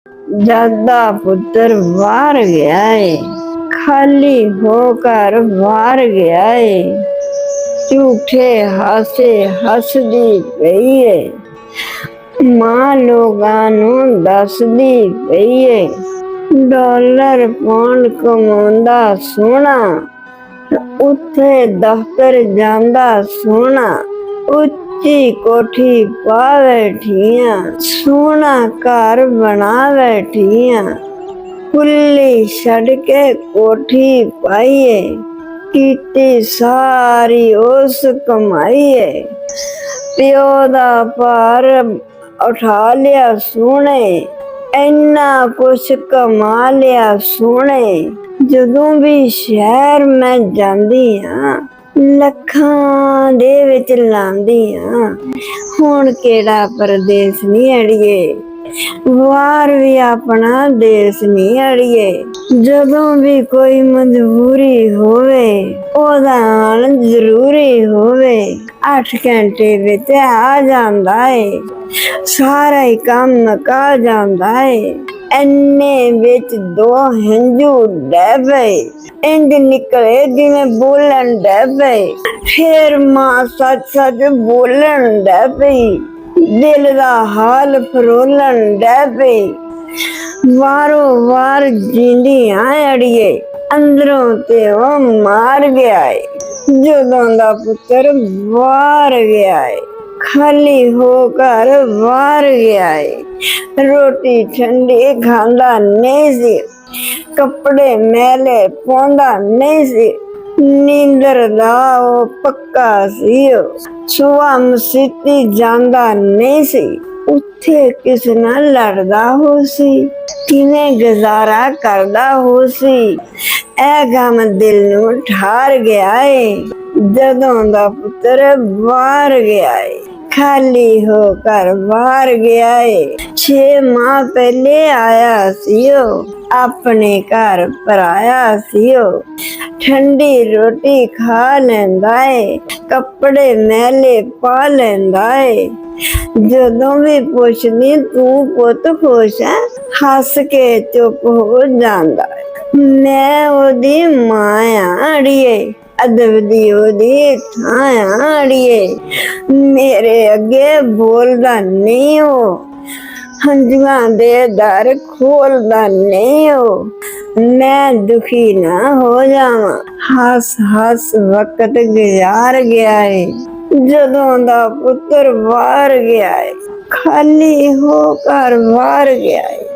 जादा पुत्र वार गया है, खाली होकर वार गया है। झूठे हासे हसदी पई है, मां लोगां नू दसदी पई है। डॉलर पौंड कमाउंदा सोहना, उत्थे दफ्तर जांदा सोहना। उच्ची कोठी पा बैठियां, सोहना घर बना बैठियां। कुल्ली छड़ के कोठी पाईए, कीती सारी उस कमाई है। प्यो दा भार उठा लिया सोहणे, इन्ना कुछ कमा लिया सोहणे। जदों भी शहर मैं जांदी हां, लखां दे विच लांदी हां। हुण केड़ा परदेस नी अड़िए, वार भी अपना देश नी अड़िए। जदों भी कोई मजबूरी होवे, ओदा आना जरूरी होवे। 8 घंटे विच आ जांदा है, सारा ही काम मुका जांदा है। इन्ने विच 2 हंजू डै पए, इंज निकले जिवें बोलन डै पए। फिर मां सच सच बोलन डै पई, दिल दा हाल फरोलन डै पई। वारो वार जींदी हां अड़िए, अंदरों ते ओ मार गया है। जदों दा पुत्र वार गया है, खाली होकर वार गया है। रोटी ठंडी खांदा नहीं सी, कपड़े मैले पाउंदा नहीं सी। नींदर दा ओ पक्का सी, सुबह मसीती जांदा नहीं सी। उत्थे किस नाल लड़दा हो सी, किवें गुजारा करदा हो सी। ऐ गम दिल नू ठार गया है, जदों दा पुत्र वार गया है। खाली होकर बाहर गया है। 6 माह पहले आया सीओ, अपने घर पराया सीओ। ठंडी रोटी खा लेंदा है, कपड़े मैले पा लेंदा है। जदों भी पुछदी तू पुत खुश है, हस के चुप हो जांदा है। मैं ओदी मां आ अड़िए, अदब दी ओदी थां आ अड़िए। मेरे अगे बोलदा नहीं हो, हंजुआं दे दर खोलदा नहीं हो। मैं दुखी ना हो जावां, हस हस वक्त गुजार गया है। जदों दा पुत्र वार गया है, खाली होकर वार गया है।